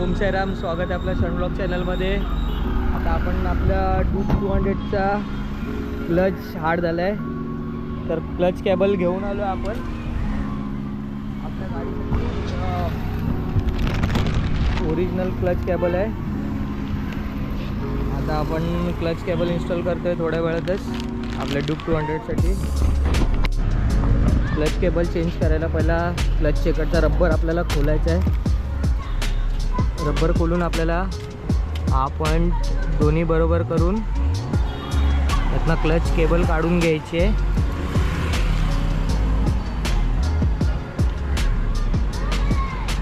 ओम साईराम, स्वागत आहे आपल्या सन ब्लॉग चॅनलमध्ये। आता आपण आपल्या डूक 200चा क्लच हार्ड झाला आहे, तर क्लच केबल घेऊन आलो आपण आपल्या गाडीसाठी। ओरिजिनल क्लच केबल आहे। आता आपण क्लच केबल इन्स्टॉल करतोय थोड्या वेळातच आपल्या डूक 200साठी। क्लच केबल चेंज करायला पहिला क्लच चेकरचा रबर आपल्याला खोलायचा आहे। रबर खोलून आपल्याला हा पॉइंट दोन्ही बरोबर करून त्यातनं क्लच केबल काढून घ्यायची आहे।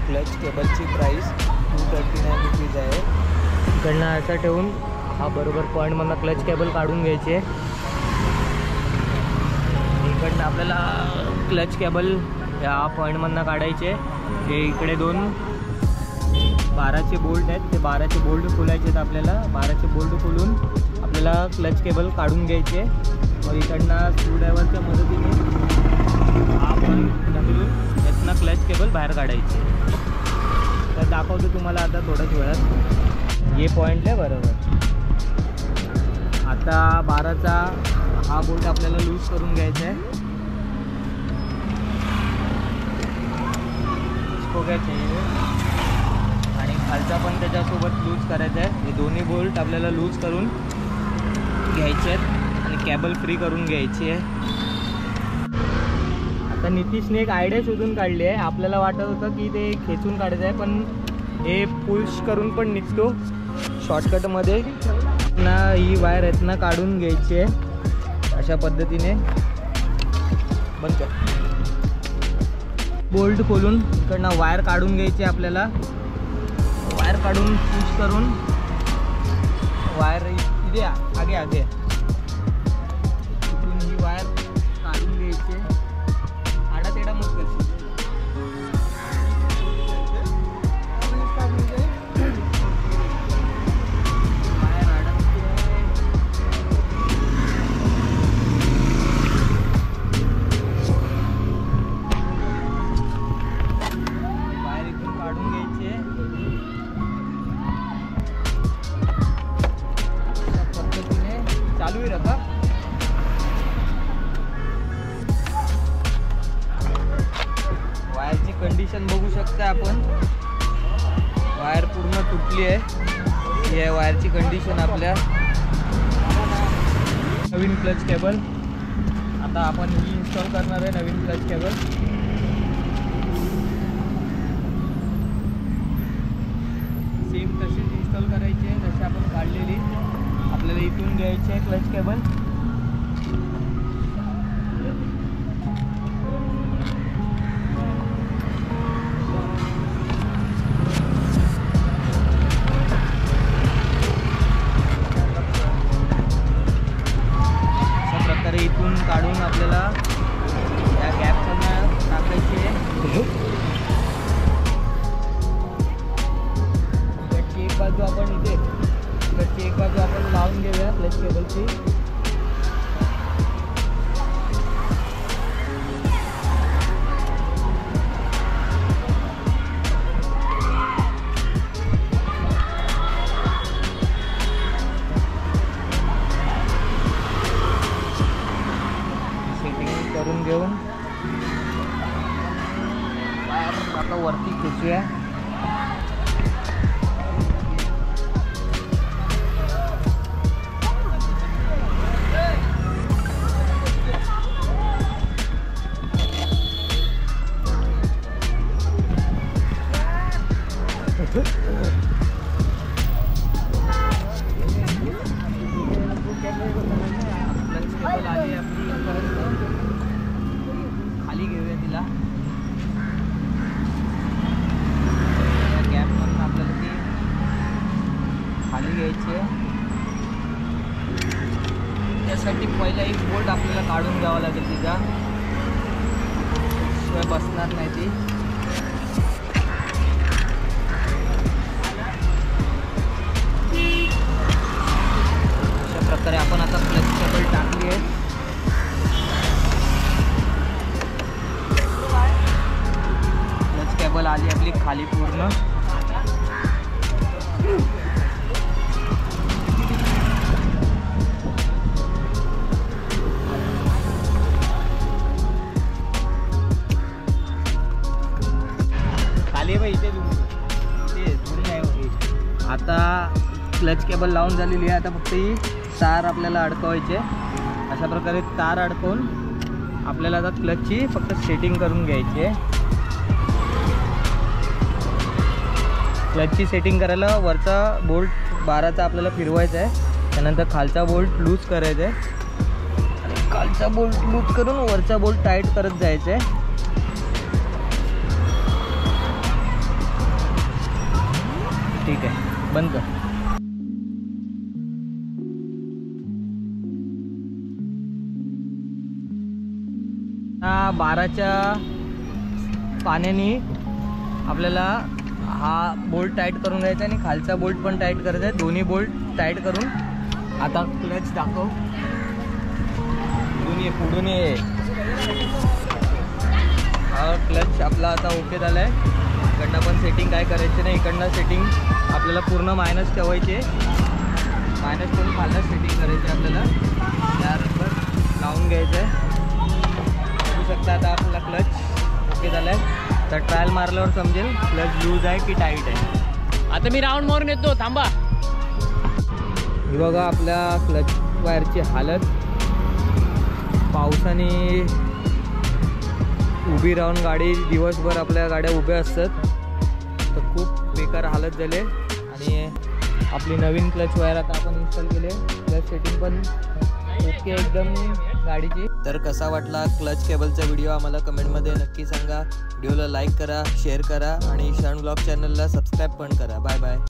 क्लच केबलची प्राइस 239 रुपीज आहे। इकडनं असं ठेवून हा बरोबर पॉईंटमधनं क्लच केबल काढून घ्यायची आहे। इकडनं आपल्याला क्लच केबल या पॉईंटमधनं काढायचे। हे इकडे दोन 12चे बोल्ट आहेत, ते 12चे बोल्ट खोलायचे आहेत आपल्याला। 12चे बोल्ट खोलून आपल्याला क्लच केबल काढून घ्यायचे। मग इकडनं स्क्रूड्रायव्हरच्या मदतीने आपण ढकलून यातनं क्लच केबल बाहेर काढायचे। तर दाखवतो तुम्हाला आता थोड्याच वेळात। हे पॉईंट आहे बरोबर। आता 12चा हा बोल्ट आपल्याला लूज करून घ्यायचा आहे। इसको क्या चाहिए आणि खालचा पण त्याच्यासोबत लूज करायचा आहे। हे दोन्ही बोल्ट आपल्याला लूज करून घ्यायचे आहेत आणि केबल फ्री करून घ्यायची आहे। आता नितीशने एक आयडिया शोधून काढली आहे। आपल्याला वाटत होतं की ते खेचून काढायचं आहे, पण हे पुश करून पण निघतो शॉर्टकटमध्ये ना। ही वायर यातनं काढून घ्यायची आहे अशा पद्धतीने। बंद कर। बोल्ट खोलून इकडनं वायर काढून घ्यायची आपल्याला। वायर काढून पुश करून वायर इधे आगे आगे इथून ही वायर काढून घ्यायची। आडा तेडा मत करशील। वायर अडकते। वायर इथून काढून घ्यायची। चालू ही रखा। वायरची कंडिशन बघू शकता आपण। वायर पूर्ण तुटली आहे। ही आहे वायरची कंडिशन आपल्या। नवीन क्लच केबल आता आपण ही इन्स्टॉल करणार आहे। नवीन क्लच केबल सेम तशीच इन्स्टॉल करायची आहे जशी आपण काढलेली। आपल्याला इथून घ्यायची आहे क्लच केबल। अशा प्रकारे इथून काढून आपल्याला या गॅपमधनं टाकायची आहे। इकडची एक बाजू आपण इथे एक बाजू आपण लावून घेऊया क्लच केबलची। सेटिंग करून घेऊन वायर आता वरती खेचूया। खाली घेऊया तिला। गॅप मधून आपल्याला ती खाली घ्यायची आहे। त्यासाठी पहिला एक बोल्ट आपल्याला काढून घ्यावा लागेल तिचा, शिवाय बसणार नाही ती। अशा प्रकारे आपण आता क्लच केबल टाकली आहे। केबल आली आपली खाली पूर्ण। आता क्लच केबल लावून झालेली आहे. आता फक्त ही तार आपल्याला अडकवायची आहे. अशा प्रकारे तार अडकवून आपल्याला आता क्लचची फक्त सेटिंग करून घ्यायची आहे. क्लचची सेटिंग करायला वरचा बोल्ट 12चा आपल्याला फिरवायचा आहे. त्यानंतर खालचा बोल्ट लूज करायचा आहे आणि खालचा बोल्ट लूज करून वरचा बोल्ट टाईट करत जायचं आहे. ठीक आहे, बंद कर. हा 12च्या पाण्याने आपल्याला हा बोल्ट टाईट करून घ्यायचा आणि खालचा बोल्ट पण टाईट करायचा आहे. दोन्ही बोल्ट टाईट करून आता क्लच दाखव. पुढून ये. हा क्लच आपला आता ओके झाला आहे. इकडनं पण सेटिंग काय करायची नाही. इकडनं सेटिंग आपल्याला पूर्ण मायनस ठेवायची आहे. मायनस करून खालनं सेटिंग करायची आपल्याला. त्यानंतर लावून घ्यायचं आहे. बघू शकता आता आपला क्लच ओके झाला आहे. तर ट्रायल मारल्यावर समजेल क्लच लूज आहे की टाईट आहे. आता मी राऊंड मारून येतो, थांबा. ही बघा आपल्या क्लच वायरची हालत. पावसाने उभी राहून गाडी दिवसभर आपल्या गाड्या उभ्या असतात, तर खूप बेकार हालत झाली. आणि आपली नवीन क्लच वायर आता आपण इन्स्टॉल केले. क्लच सेटिंग पण ओके एकदम गाडीची. तर कसा वाटला क्लच केबलचा व्हिडिओ आम्हाला कमेंटमध्ये नक्की सांगा. व्हिडिओला लाईक करा, शेअर करा आणि ईशान व्लॉग चॅनलला सबस्क्राईब पण करा. Bye bye.